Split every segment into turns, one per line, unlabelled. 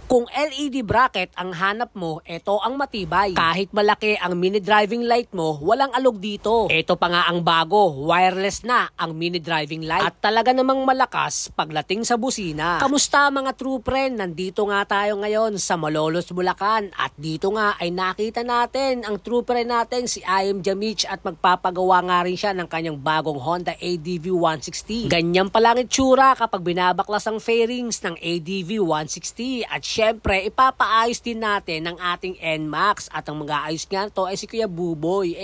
Kung LED bracket ang hanap mo, ito ang matibay. Kahit malaki ang mini driving light mo, walang alog dito. Ito pa nga ang bago, wireless na ang mini driving light. At talaga namang malakas pagdating sa busina. Kamusta mga true friend? Nandito nga tayo ngayon sa Malolos, Bulacan. At dito nga ay nakita natin ang true friend natin si IM Jamich at magpapagawa nga rin siya ng kanyang bagong Honda ADV 160. Ganyan pala ang itsura kapag binabaklas ang fairings ng ADV 160. At syempre, ipapaayos din natin ang ating NMAX. At ang mag-aayos nga to ay si Kuya Buboy.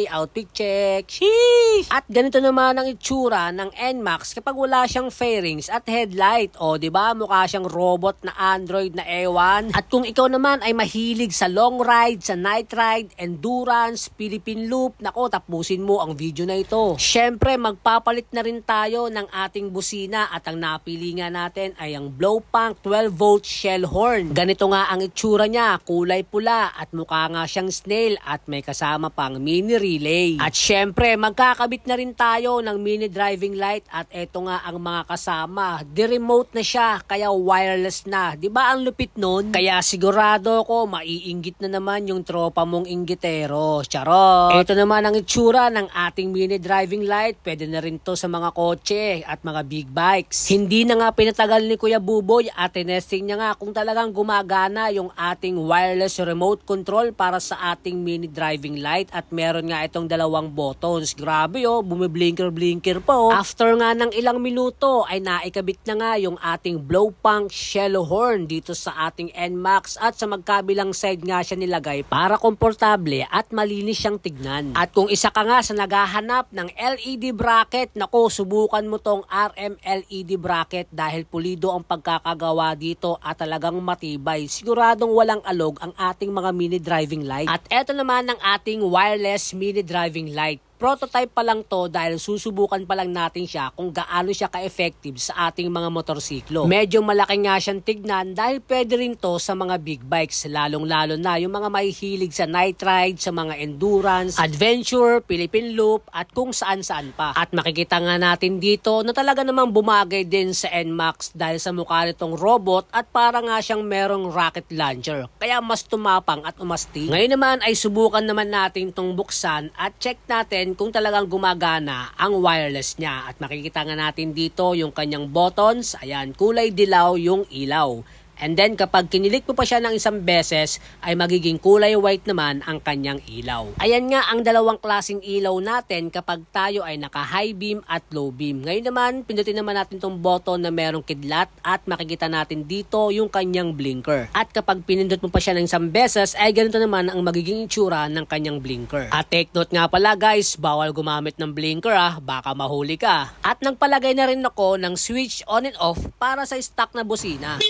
Outfit check. Sheesh! At ganito naman ang itsura ng NMAX kapag wala siyang fairings at headlight. O, diba? Mukha siyang robot na Android na ewan. At kung ikaw naman ay mahilig sa long ride, sa night ride, endurance, Philippine Loop, nako, tapusin mo ang video na ito. Syempre, magpapalit na rin tayo ng ating busina at ang napili nga natin ay ang Blowpunk 12V shell horn. Ganito nga ang itsura niya, kulay pula at mukha nga siyang snail at may kasama pang mini relay. At syempre, magkakabit na rin tayo ng mini driving light at eto nga ang mga kasama. Di-remote na siya, kaya wireless na. Diba ang lupit nun? Kaya sigurado ko, maiinggit na naman yung tropa mong inggitero. Charot! Ito naman ang itsura ng ating mini driving light. Pwede na rin to sa mga kotse at mga big bikes. Hindi na nga pinatagal ni Kuya Buboy at tinesting niya nga kung talagang gumagana yung ating wireless remote control para sa ating mini driving light at meron nga itong dalawang buttons. Grabe bumiblinker-blinker po. After nga ng ilang minuto ay naikabit na nga yung ating Blowpunk shell horn dito sa ating NMAX at sa magkabilang side nga siya nilagay para komportable at malinis siyang tignan. At kung isa ka nga sa naghahanap ng LED bracket, nako, subukan mo tong RM LED bracket dahil pulido ang pagkakagawa dito at talagang matibay. Siguradong walang alog ang ating mga mini driving light. At eto naman ang ating wireless mini driving light. Prototype pa lang to dahil susubukan pa lang natin siya kung gaano siya ka-effective sa ating mga motorsiklo. Medyo malaki nga siyang tignan dahil pwede rin to sa mga big bikes, lalong-lalo na yung mga mahihilig sa night ride, sa mga endurance, adventure, Philippine Loop at kung saan-saan pa. At makikita nga natin dito na talaga namang bumagay din sa NMAX dahil sa mukha nitong robot at para nga siyang merong rocket launcher. Kaya mas tumapang at umasti. Ngayon naman ay subukan naman natin tong buksan at check natin kung talagang gumagana ang wireless niya. At makikita nga natin dito yung kanyang buttons. Ayan, kulay dilaw yung ilaw. And then kapag kinilik mo pa siya ng isang beses ay magiging kulay white naman ang kanyang ilaw. Ayan nga ang dalawang klaseng ilaw natin kapag tayo ay naka high beam at low beam. Ngayon naman, pindutin naman natin tong button na merong kidlat at makikita natin dito yung kanyang blinker. At kapag pinindot mo pa siya ng isang beses ay ganito naman ang magiging itsura ng kanyang blinker. At take note nga pala guys, bawal gumamit ng blinker baka mahuli ka. At nagpalagay na rin ako ng switch on and off para sa stock na busina.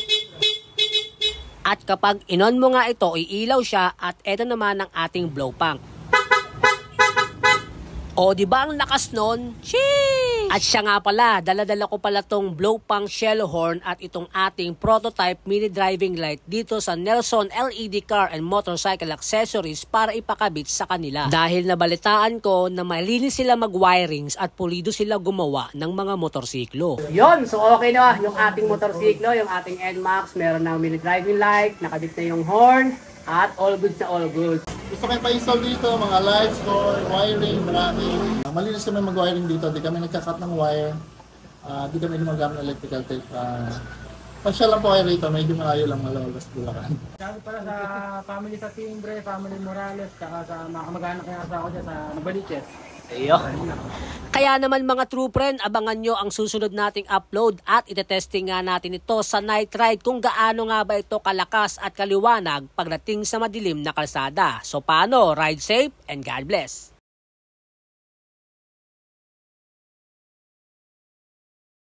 At kapag inon mo nga ito, iilaw siya at ito naman ang ating Blowpunk. O, diba ang lakas nun? Sheesh! At siya nga pala, dala-dala ko pala tong Blowpunk shell horn at itong ating prototype mini driving light dito sa Nelson LED Car and Motorcycle Accessories para ipakabit sa kanila. Dahil nabalitaan ko na malinis sila mag-wirings at pulido sila gumawa ng mga motorsiklo. Yon, so okay na yung ating motorsiklo, yung ating NMAX, meron na mini driving light, nakabit na yung horn, at all good na all good.
Gusto kayo pa-install dito, mga lights, core, wiring, bracket. Malinis kami mag-wiring dito, di kami nagka-cut ng wire. Di kami gumagamit ng electrical tape. Pasya lang po kayo rito, medyo malayo lang Malolos, Bulacan.
Sabi pala sa family sa Timbre, family Morales, saka sa mga kamag-anak kaya ako dyan sa Nabaliches.
Kaya naman mga true friend, abangan nyo ang susunod nating upload at itetesting nga natin ito sa night ride kung gaano nga ba ito kalakas at kaliwanag pagdating sa madilim na kalsada. So paano? Ride safe and God bless!